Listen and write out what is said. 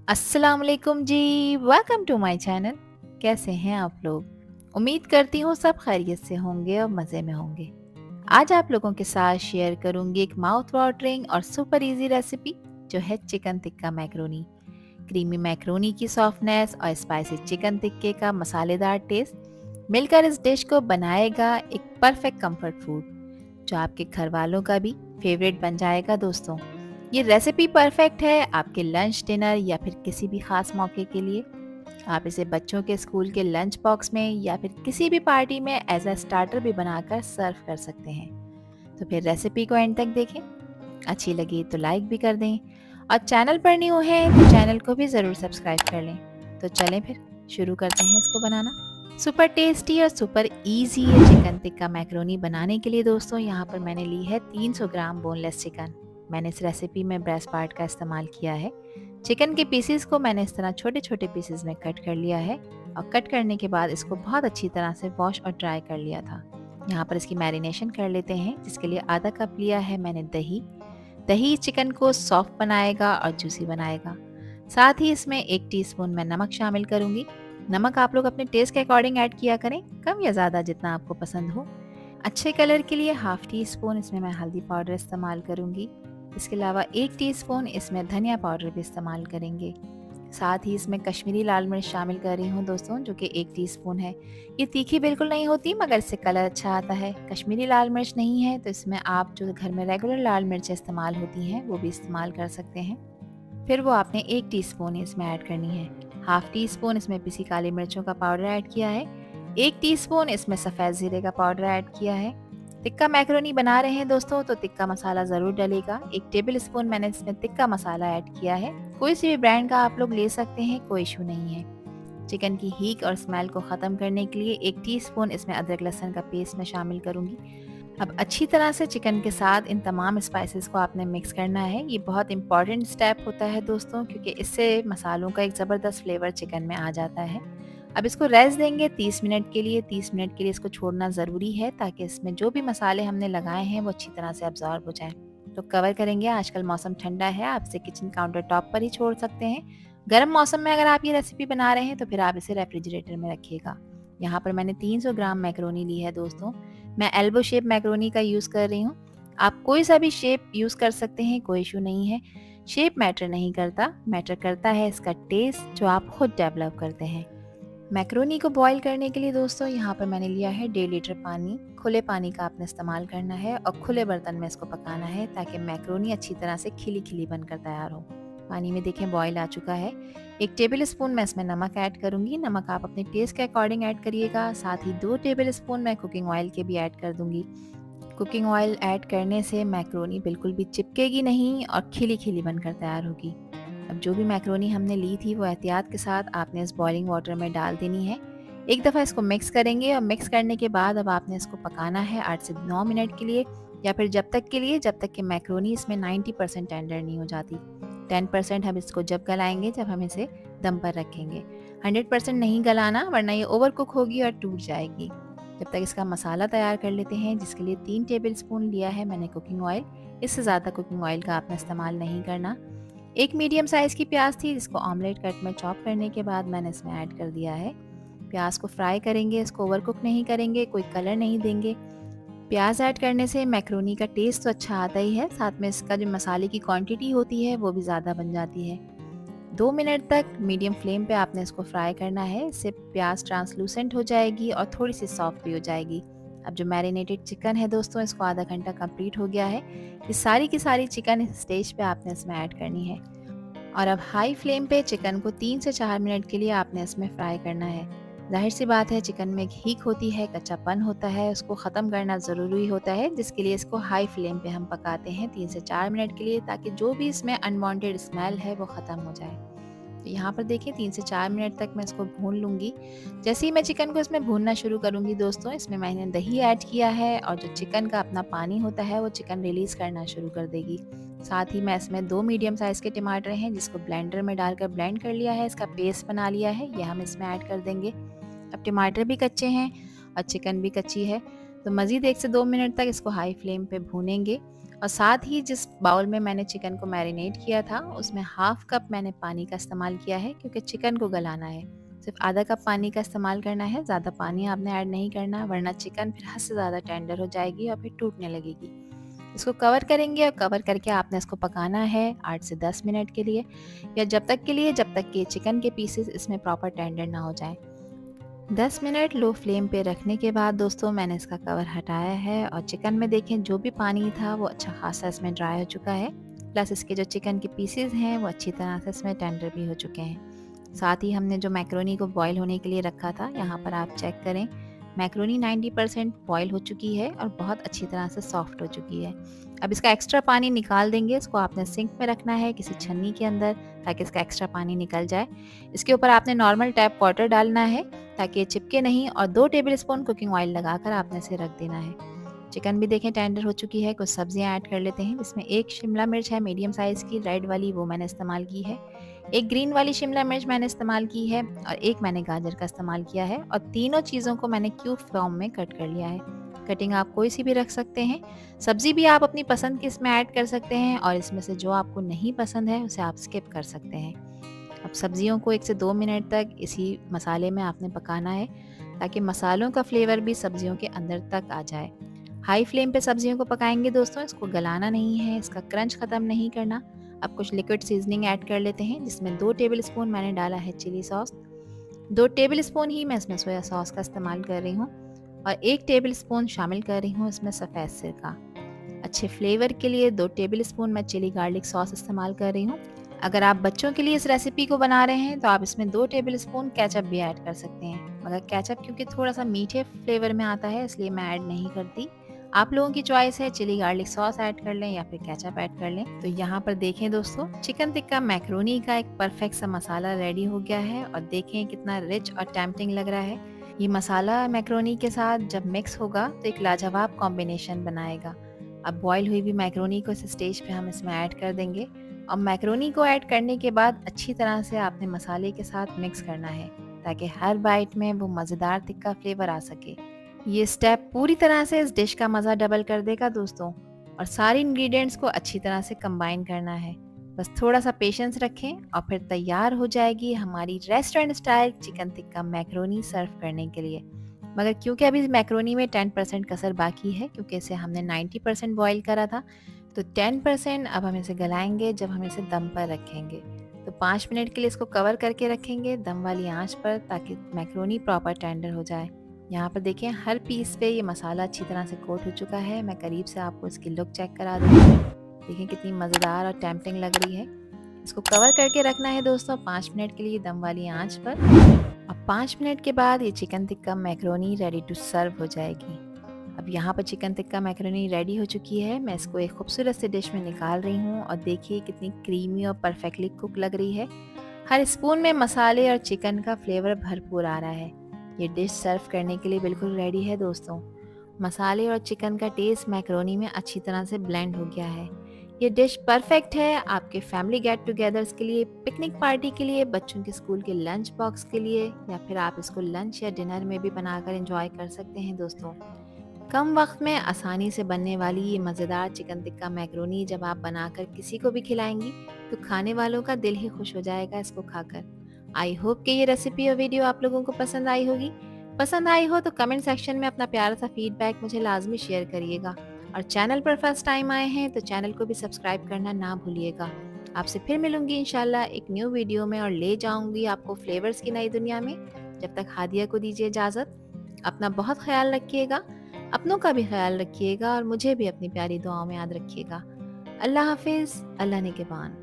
अस्सलाम वालेकुम जी। Welcome to my channel. कैसे हैं आप लोग? उम्मीद करती हूँ सब खैरियत से होंगे और मज़े में होंगे। आज आप लोगों के साथ शेयर करूंगी एक माउथ वाटरिंग और सुपर इजी रेसिपी जो है chicken tikka macaroni. Creamy macaroni की सॉफ्टनेस और स्पाइसी चिकन टिक्के का मसालेदार टेस्ट मिलकर इस डिश को बनाएगा एक परफेक्ट कंफर्ट फूड जो आपके घर वालों का भी फेवरेट बन जाएगा दोस्तों। ये रेसिपी परफेक्ट है आपके लंच डिनर या फिर किसी भी खास मौके के लिए। आप इसे बच्चों के स्कूल के लंच बॉक्स में या फिर किसी भी पार्टी में एज अ स्टार्टर भी बनाकर सर्व कर सकते हैं। तो फिर रेसिपी को एंड तक देखें। अच्छी लगी तो लाइक भी कर दें और चैनल पर न्यू हैं तो चैनल को भी ज़रूर सब्सक्राइब कर लें। तो चलें फिर शुरू करते हैं इसको बनाना। सुपर टेस्टी और सुपर इजी है चिकन टिक्का मैक्रोनी बनाने के लिए दोस्तों। यहाँ पर मैंने ली है 300 ग्राम बोनलेस चिकन। मैंने इस रेसिपी में ब्रेस्ट पार्ट का इस्तेमाल किया है। चिकन के पीसेस को मैंने इस तरह छोटे छोटे पीसेस में कट कर लिया है और कट करने के बाद इसको बहुत अच्छी तरह से वॉश और ड्राई कर लिया था। यहाँ पर इसकी मैरिनेशन कर लेते हैं, जिसके लिए आधा कप लिया है मैंने दही। दही चिकन को सॉफ्ट बनाएगा और जूसी बनाएगा। साथ ही इसमें 1 टीस्पून मैं नमक शामिल करूंगी। नमक आप लोग अपने टेस्ट के अकॉर्डिंग ऐड किया करें, कम या ज़्यादा जितना आपको पसंद हो। अच्छे कलर के लिए हाफ टी स्पून इसमें मैं हल्दी पाउडर इस्तेमाल करूंगी। इसके अलावा 1 टीस्पून इसमें धनिया पाउडर भी इस्तेमाल करेंगे। साथ ही इसमें कश्मीरी लाल मिर्च शामिल कर रही हूँ दोस्तों, जो कि 1 टीस्पून है। ये तीखी बिल्कुल नहीं होती मगर इससे कलर अच्छा आता है। कश्मीरी लाल मिर्च नहीं है तो इसमें आप जो घर में रेगुलर लाल मिर्च इस्तेमाल होती हैं वो भी इस्तेमाल कर सकते हैं। फिर वो आपने 1 टीस्पून इसमें ऐड करनी है। हाफ टी स्पून इसमें पिसी काली मिर्चों का पाउडर ऐड किया है। 1 टीस्पून इसमें सफ़ेद ज़ीरे का पाउडर ऐड किया है। टिक्का मैक्रोनी बना रहे हैं दोस्तों तो टिक्का मसाला ज़रूर डलेगा। 1 टेबल स्पून मैंने इसमें टिक्का मसाला ऐड किया है। कोई सी भी ब्रांड का आप लोग ले सकते हैं, कोई इशू नहीं है। चिकन की हीक और स्मेल को ख़त्म करने के लिए 1 टीस्पून इसमें अदरक लहसुन का पेस्ट मैं शामिल करूंगी। अब अच्छी तरह से चिकन के साथ इन तमाम स्पाइसेस को आपने मिक्स करना है। ये बहुत इंपॉर्टेंट स्टेप होता है दोस्तों, क्योंकि इससे मसालों का एक ज़बरदस्त फ्लेवर चिकन में आ जाता है। अब इसको रेस्ट देंगे 30 मिनट के लिए। 30 मिनट के लिए इसको छोड़ना ज़रूरी है ताकि इसमें जो भी मसाले हमने लगाए हैं वो अच्छी तरह से अब्जॉर्ब हो जाए। तो कवर करेंगे। आजकल मौसम ठंडा है, आप इसे किचन काउंटर टॉप पर ही छोड़ सकते हैं। गर्म मौसम में अगर आप ये रेसिपी बना रहे हैं तो फिर आप इसे रेफ्रिजरेटर में रखिएगा। यहाँ पर मैंने 300 ग्राम मैक्रोनी ली है दोस्तों। मैं एल्बो शेप मैक्रोनी का यूज़ कर रही हूँ। आप कोई सा भी शेप यूज़ कर सकते हैं, कोई इशू नहीं है। शेप मैटर नहीं करता, मैटर करता है इसका टेस्ट जो आप खुद डेवलप करते हैं। मैक्रोनी को बॉईल करने के लिए दोस्तों यहाँ पर मैंने लिया है 1.5 लीटर पानी। खुले पानी का आपने इस्तेमाल करना है और खुले बर्तन में इसको पकाना है ताकि मैक्रोनी अच्छी तरह से खिली खिली बनकर तैयार हो। पानी में देखें बॉईल आ चुका है। 1 टेबल स्पून मैं इसमें नमक ऐड करूंगी। नमक आप अपने टेस्ट के अकॉर्डिंग ऐड करिएगा। साथ ही 2 टेबल स्पून मैं कुकिंग ऑयल के भी ऐड कर दूंगी। कुकिंग ऑयल ऐड करने से मैक्रोनी बिल्कुल भी चिपकेगी नहीं और खिली खिली बनकर तैयार होगी। अब जो भी मैक्रोनी हमने ली थी वो एहतियात के साथ आपने इस बॉइलिंग वाटर में डाल देनी है। एक दफ़ा इसको मिक्स करेंगे और मिक्स करने के बाद अब आपने इसको पकाना है 8 से 9 मिनट के लिए, या फिर जब तक कि मैक्रोनी इसमें 90% टेंडर नहीं हो जाती। 10% हम इसको जब गलाएंगे जब हम इसे दम पर रखेंगे। 100% नहीं गलाना वरना ये ओवर कुक होगी और टूट जाएगी। जब तक इसका मसाला तैयार कर लेते हैं, जिसके लिए 3 टेबल स्पून लिया है मैंने कुकिंग ऑयल। इससे ज़्यादा कुकिंग ऑयल का आपने इस्तेमाल नहीं करना। एक मीडियम साइज़ की प्याज थी जिसको ऑमलेट कट में चॉप करने के बाद मैंने इसमें ऐड कर दिया है। प्याज को फ्राई करेंगे, इसको ओवर कुक नहीं करेंगे, कोई कलर नहीं देंगे। प्याज ऐड करने से मैक्रोनी का टेस्ट तो अच्छा आता ही है, साथ में इसका जो मसाले की क्वांटिटी होती है वो भी ज़्यादा बन जाती है। 2 मिनट तक मीडियम फ्लेम पे आपने इसको फ्राई करना है। इससे प्याज ट्रांसलूसेंट हो जाएगी और थोड़ी सी सॉफ्ट भी हो जाएगी। अब जो मैरिनेटेड चिकन है दोस्तों, इसको आधा घंटा कंप्लीट हो गया है। ये सारी की सारी चिकन इस स्टेज पे आपने इसमें ऐड करनी है और अब हाई फ्लेम पे चिकन को 3 से 4 मिनट के लिए आपने इसमें फ्राई करना है। जाहिर सी बात है, चिकन में हीक होती है, कच्चापन होता है, उसको ख़त्म करना ज़रूरी होता है, जिसके लिए इसको हाई फ्लेम पे हम पकाते हैं 3 से 4 मिनट के लिए, ताकि जो भी इसमें अनवांटेड स्मेल है वो ख़त्म हो जाए। तो यहाँ पर देखिए 3 से 4 मिनट तक मैं इसको भून लूँगी। जैसे ही मैं चिकन को इसमें भूनना शुरू करूँगी दोस्तों, इसमें मैंने दही ऐड किया है और जो चिकन का अपना पानी होता है वो चिकन रिलीज़ करना शुरू कर देगी। साथ ही मैं इसमें 2 मीडियम साइज़ के टमाटर हैं जिसको ब्लेंडर में डालकर ब्लेंड कर लिया है, इसका पेस्ट बना लिया है, ये हम इसमें ऐड कर देंगे। अब टमाटर भी कच्चे हैं और चिकन भी कच्ची है, तो मज़ीद 1 से 2 मिनट तक इसको हाई फ्लेम पे भूनेंगे। और साथ ही जिस बाउल में मैंने चिकन को मैरिनेट किया था उसमें हाफ कप मैंने पानी का इस्तेमाल किया है, क्योंकि चिकन को गलाना है। सिर्फ आधा कप पानी का इस्तेमाल करना है, ज़्यादा पानी आपने ऐड नहीं करना, वरना चिकन फिर हद से ज़्यादा टेंडर हो जाएगी और फिर टूटने लगेगी। इसको कवर करेंगे और कवर करके आपने इसको पकाना है 8 से 10 मिनट के लिए, या जब तक के लिए जब तक कि चिकन के पीसेस इसमें प्रॉपर टेंडर ना हो जाए। 10 मिनट लो फ्लेम पे रखने के बाद दोस्तों मैंने इसका कवर हटाया है और चिकन में देखें जो भी पानी था वो अच्छा खासा इसमें ड्राई हो चुका है। प्लस इसके जो चिकन के पीसेस हैं वो अच्छी तरह से इसमें टेंडर भी हो चुके हैं। साथ ही हमने जो मैक्रोनी को बॉईल होने के लिए रखा था, यहाँ पर आप चेक करें, मैक्रोनी 90% बॉईल हो चुकी है और बहुत अच्छी तरह से सॉफ्ट हो चुकी है। अब इसका एक्स्ट्रा पानी निकाल देंगे। इसको आपने सिंक में रखना है किसी छन्नी के अंदर, ताकि इसका एक्स्ट्रा पानी निकल जाए। इसके ऊपर आपने नॉर्मल टैप वाटर डालना है ताकि ये चिपके नहीं, और 2 टेबलस्पून कुकिंग ऑयल लगाकर आपने इसे रख देना है। चिकन भी देखें टेंडर हो चुकी है। कुछ सब्जियां ऐड कर लेते हैं, जिसमें एक शिमला मिर्च है मीडियम साइज़ की, रेड वाली, वो मैंने इस्तेमाल की है। एक ग्रीन वाली शिमला मिर्च मैंने इस्तेमाल की है और एक मैंने गाजर का इस्तेमाल किया है, और तीनों चीज़ों को मैंने क्यूब फॉर्म में कट कर लिया है। कटिंग आप कोई सी भी रख सकते हैं। सब्ज़ी भी आप अपनी पसंद की इसमें ऐड कर सकते हैं, और इसमें से जो आपको नहीं पसंद है उसे आप स्किप कर सकते हैं। अब सब्जियों को 1 से 2 मिनट तक इसी मसाले में आपने पकाना है, ताकि मसालों का फ्लेवर भी सब्जियों के अंदर तक आ जाए। हाई फ्लेम पे सब्जियों को पकाएंगे दोस्तों, इसको गलाना नहीं है, इसका क्रंच ख़त्म नहीं करना। अब कुछ लिक्विड सीजनिंग ऐड कर लेते हैं, जिसमें 2 टेबलस्पून मैंने डाला है चिली सॉस, 2 टेबलस्पून ही मैं इसमें सोया सॉस का इस्तेमाल कर रही हूँ, और 1 टेबलस्पून शामिल कर रही हूँ इसमें सफ़ेद सिरका। अच्छे फ्लेवर के लिए 2 टेबलस्पून मैं चिली गार्लिक सॉस इस्तेमाल कर रही हूँ। अगर आप बच्चों के लिए इस रेसिपी को बना रहे हैं तो आप इसमें 2 टेबलस्पून केचप भी ऐड कर सकते हैं, मगर केचप क्योंकि थोड़ा सा मीठे फ्लेवर में आता है इसलिए मैं ऐड नहीं करती। आप लोगों की चॉइस है, चिली गार्लिक सॉस ऐड कर लें या फिर केचप ऐड कर लें। तो यहाँ पर देखें दोस्तों, चिकन टिक्का मैक्रोनी का एक परफेक्ट सा मसाला रेडी हो गया है, और देखें कितना रिच और टेम्पटिंग लग रहा है। ये मसाला मैक्रोनी के साथ जब मिक्स होगा तो एक लाजवाब कॉम्बिनेशन बनाएगा। अब बॉईल हुई भी मैक्रोनी को इस स्टेज पे हम इसमें ऐड कर देंगे, और मैक्रोनी को ऐड करने के बाद अच्छी तरह से आपने मसाले के साथ मिक्स करना है, ताकि हर बाइट में वो मज़ेदार तिक्का फ्लेवर आ सके। ये स्टेप पूरी तरह से इस डिश का मज़ा डबल कर देगा दोस्तों, और सारे इंग्रेडिएंट्स को अच्छी तरह से कंबाइन करना है। बस थोड़ा सा पेशेंस रखें और फिर तैयार हो जाएगी हमारी restaurant style chicken tikka macaroni serve करने के लिए। मगर क्योंकि अभी मैक्रोनी में 10% कसर बाकी है, क्योंकि इसे हमने 90% बॉईल करा था, तो 10% अब हम इसे गलाएंगे जब हम इसे दम पर रखेंगे। तो 5 मिनट के लिए इसको कवर करके रखेंगे दम वाली आंच पर, ताकि मैक्रोनी प्रॉपर टेंडर हो जाए। यहाँ पर देखें हर पीस पे ये मसाला अच्छी तरह से कोट हो चुका है। मैं करीब से आपको इसकी लुक चेक करा दूँगी। देखें कितनी मज़ेदार और टेम्पटिंग लग रही है। इसको कवर करके रखना है दोस्तों 5 मिनट के लिए दम वाली आंच पर। अब 5 मिनट के बाद ये chicken tikka macaroni ready to serve हो जाएगी। अब यहाँ पर चिकन टिक्का मैक्रोनी रेडी हो चुकी है। मैं इसको एक खूबसूरत से डिश में निकाल रही हूँ, और देखिए कितनी क्रीमी और परफेक्टली कुक लग रही है। हर स्पून में मसाले और चिकन का फ्लेवर भरपूर आ रहा है। ये डिश सर्व करने के लिए बिल्कुल रेडी है दोस्तों। मसाले और चिकन का टेस्ट मैक्रोनी में अच्छी तरह से ब्लेंड हो गया है। ये डिश परफेक्ट है आपके फैमिली गेट टुगेदर्स के लिए, पिकनिक पार्टी के लिए, बच्चों के स्कूल के लंच बॉक्स के लिए, या फिर आप इसको लंच या डिनर में भी बनाकर एंजॉय कर सकते हैं दोस्तों। कम वक्त में आसानी से बनने वाली ये मज़ेदार चिकन टिक्का मैक्रोनी जब आप बनाकर किसी को भी खिलाएंगी तो खाने वालों का दिल ही खुश हो जाएगा इसको खाकर। आई होप कि ये रेसिपी और वीडियो आप लोगों को पसंद आई होगी। पसंद आई हो तो कमेंट सेक्शन में अपना प्यारा सा फीडबैक मुझे लाजमी शेयर करिएगा, और चैनल पर फर्स्ट टाइम आए हैं तो चैनल को भी सब्सक्राइब करना ना भूलिएगा। आपसे फिर मिलूंगी इंशाल्लाह एक न्यू वीडियो में, और ले जाऊंगी आपको फ्लेवर्स की नई दुनिया में। जब तक हादिया को दीजिए इजाज़त। अपना बहुत ख्याल रखिएगा, अपनों का भी ख्याल रखिएगा, और मुझे भी अपनी प्यारी दुआओं में याद रखिएगा। अल्लाह हाफिज़, अल्लाह निगहबान।